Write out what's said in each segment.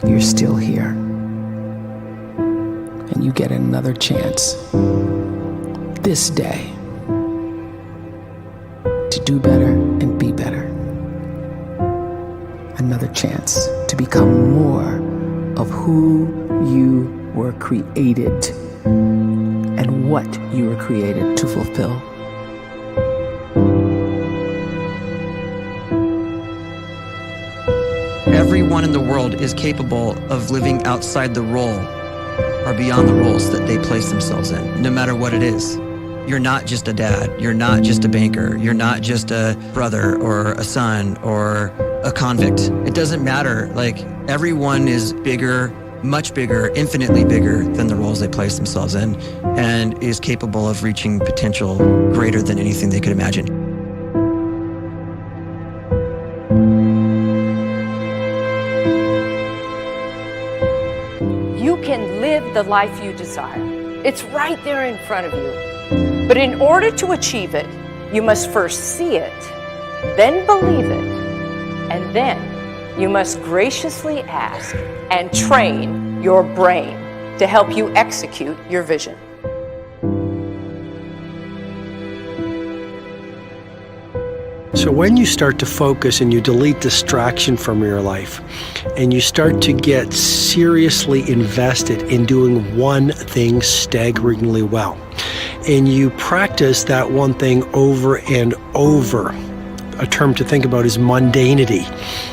you're still here. And you get another chance this day to do better and be better. Another chance to become more of who you were created and what you were created to fulfill. Everyone in the world is capable of living outside the role or beyond the roles that they place themselves in, no matter what it is. You're not just a dad, you're not just a banker, you're not just a brother or a son or a convict. It doesn't matter. Like, everyone is bigger, much bigger, infinitely bigger than the roles they place themselves in, and is capable of reaching potential greater than anything they could imagine. You can live the life you desire. It's right there in front of you. But in order to achieve it, you must first see it, then believe it, and then you must graciously ask and train your brain to help you execute your vision. So when you start to focus and you delete distraction from your life, and you start to get seriously invested in doing one thing staggeringly well, and you practice that one thing over and over, a term to think about is mundanity.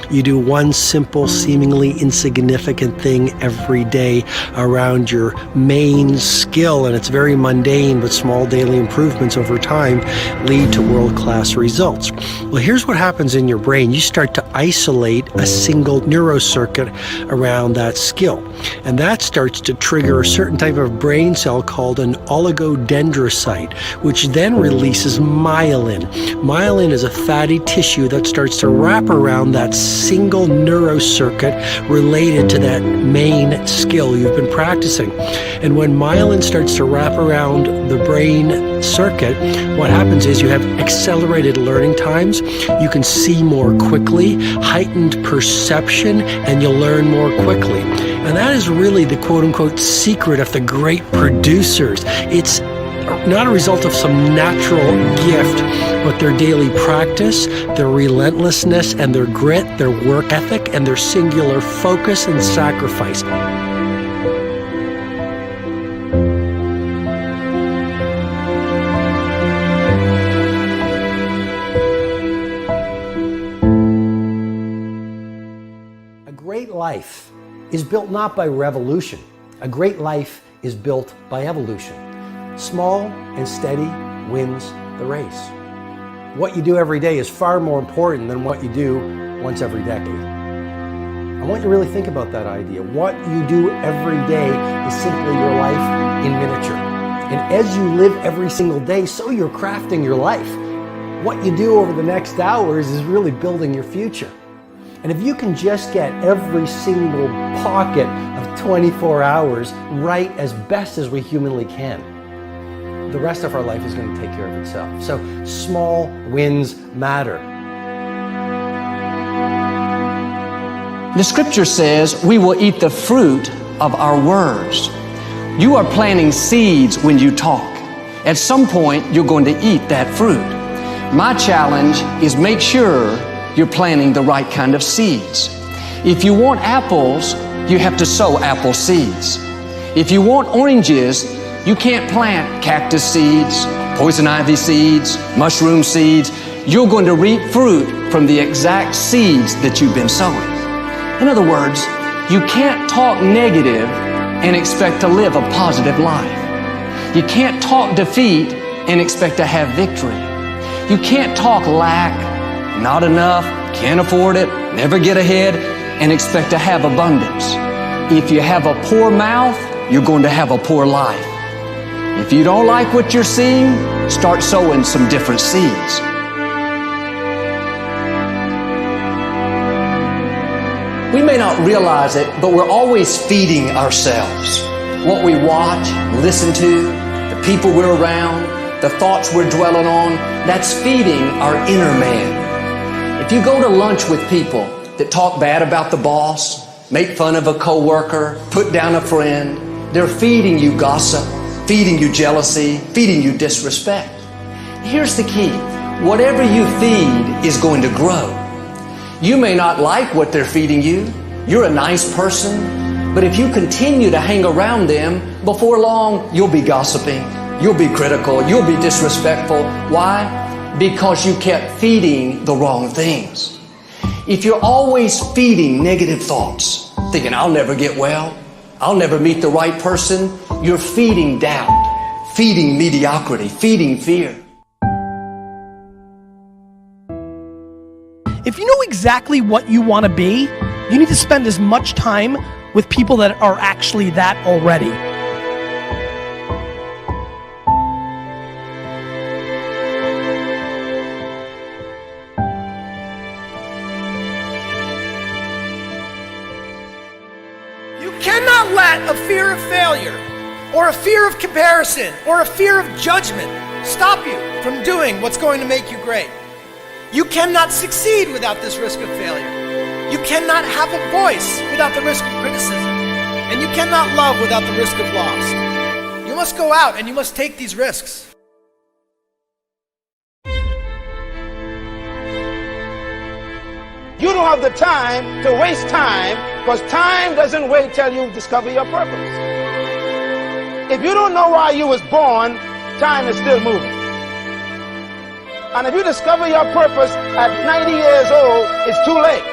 You do one simple, seemingly insignificant thing every day around your main skill, and it's very mundane, but small daily improvements over time lead to world-class results. Well, here's what happens in your brain. You start to isolate a single neurocircuit around that skill, and that starts to trigger a certain type of brain cell called an oligodendrocyte, which then releases myelin. Myelin is a fatty tissue that starts to wrap around that single neurocircuit related to that main skill you've been practicing. And when myelin starts to wrap around the brain circuit, what happens is you have accelerated learning times, you can see more quickly, heightened perception, and you'll learn more quickly. And that is really the quote-unquote secret of the great producers. It's not a result of some natural gift, but their daily practice, their relentlessness and their grit, their work ethic, and their singular focus and sacrifice. A great life is built not by revolution. A great life is built by evolution. Small and steady wins the race. What you do every day is far more important than what you do once every decade. I want you to really think about that idea. What you do every day is simply your life in miniature. And as you live every single day, so you're crafting your life. What you do over the next hours is really building your future. And if you can just get every single pocket of 24 hours right as best as we humanly can, the rest of our life is going to take care of itself. So small wins matter. The scripture says we will eat the fruit of our words. You are planting seeds when you talk. At some point, you're going to eat that fruit. My challenge is make sure you're planting the right kind of seeds. If you want apples, you have to sow apple seeds. If you want oranges, you can't plant cactus seeds, poison ivy seeds, mushroom seeds. You're going to reap fruit from the exact seeds that you've been sowing. In other words, you can't talk negative and expect to live a positive life. You can't talk defeat and expect to have victory. You can't talk lack, not enough, can't afford it, never get ahead, and expect to have abundance. If you have a poor mouth, you're going to have a poor life. If you don't like what you're seeing, start sowing some different seeds. We may not realize it, but we're always feeding ourselves. What we watch, listen to, the people we're around, the thoughts we're dwelling on, that's feeding our inner man. If you go to lunch with people that talk bad about the boss, make fun of a coworker, put down a friend. They're feeding you gossip, feeding you jealousy, feeding you disrespect. Here's the key. Whatever you feed is going to grow. You may not like what they're feeding you. You're a nice person, but if you continue to hang around them, before long, you'll be gossiping, you'll be critical, you'll be disrespectful. Why? Because you kept feeding the wrong things. If you're always feeding negative thoughts, thinking, I'll never get well, I'll never meet the right person, you're feeding doubt, feeding mediocrity, feeding fear. If you know exactly what you want to be, you need to spend as much time with people that are actually that already. You cannot let a fear of failure, or a fear of comparison, or a fear of judgment stop you from doing what's going to make you great. You cannot succeed without this risk of failure. You cannot have a voice without the risk of criticism. And you cannot love without the risk of loss. You must go out and you must take these risks. You don't have the time to waste time, because time doesn't wait till you discover your purpose. If you don't know why you was born, time is still moving. And if you discover your purpose at 90 years old, it's too late.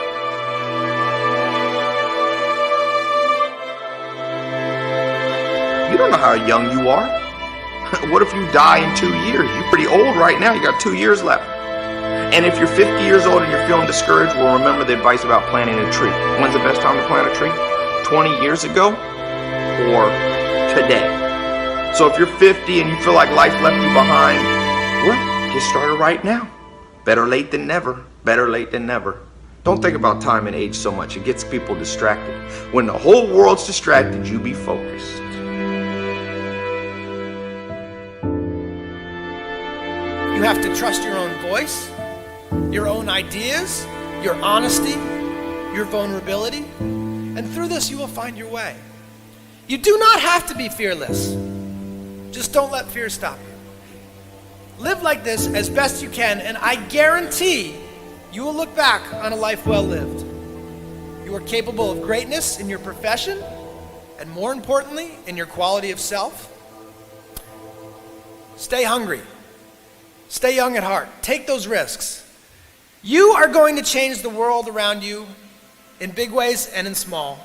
You don't know how young you are. What if you die in 2 years? You're pretty old right now. You got 2 years left. And if you're 50 years old and you're feeling discouraged, well, remember the advice about planting a tree. When's the best time to plant a tree? 20 years ago or today? So if you're 50 and you feel like life left you behind, well, get started right now. Better late than never. Better late than never. Don't think about time and age so much. It gets people distracted. When the whole world's distracted, you be focused. You have to trust your own voice, your own ideas, your honesty, your vulnerability, and through this you will find your way. You do not have to be fearless. Just don't let fear stop you. Live like this as best you can, and I guarantee you will look back on a life well lived. You are capable of greatness in your profession, and more importantly, in your quality of self. Stay hungry. Stay young at heart. Take those risks. You are going to change the world around you in big ways and in small.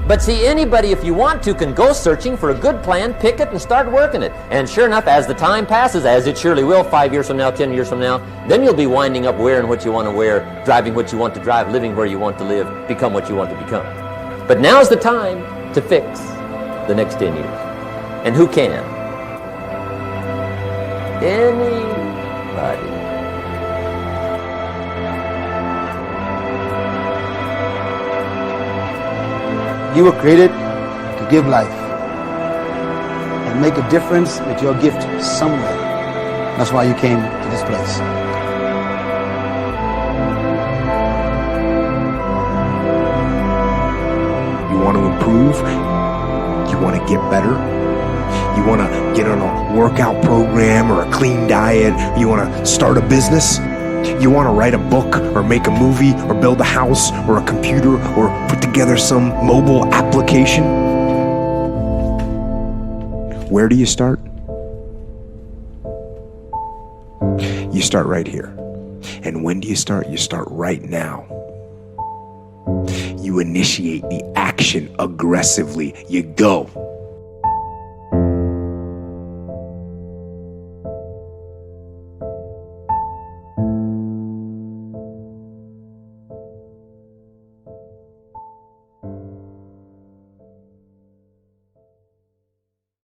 But see, anybody, if you want to, can go searching for a good plan, pick it, and start working it. And sure enough, as the time passes, as it surely will 5 years from now, 10 years from now, then you'll be winding up wearing what you want to wear, driving what you want to drive, living where you want to live, become what you want to become. But now's the time to fix the next 10 years. And who can? Anybody. You were created to give life and make a difference with your gift somewhere. That's why you came to this place. You want to improve? You want to get better? You want to get on a workout program or a clean diet? You want to start a business? You want to write a book or make a movie or build a house or a computer or put together some mobile application? Where do you start? You start right here. And when do you start? You start right now. You initiate the action aggressively. You go.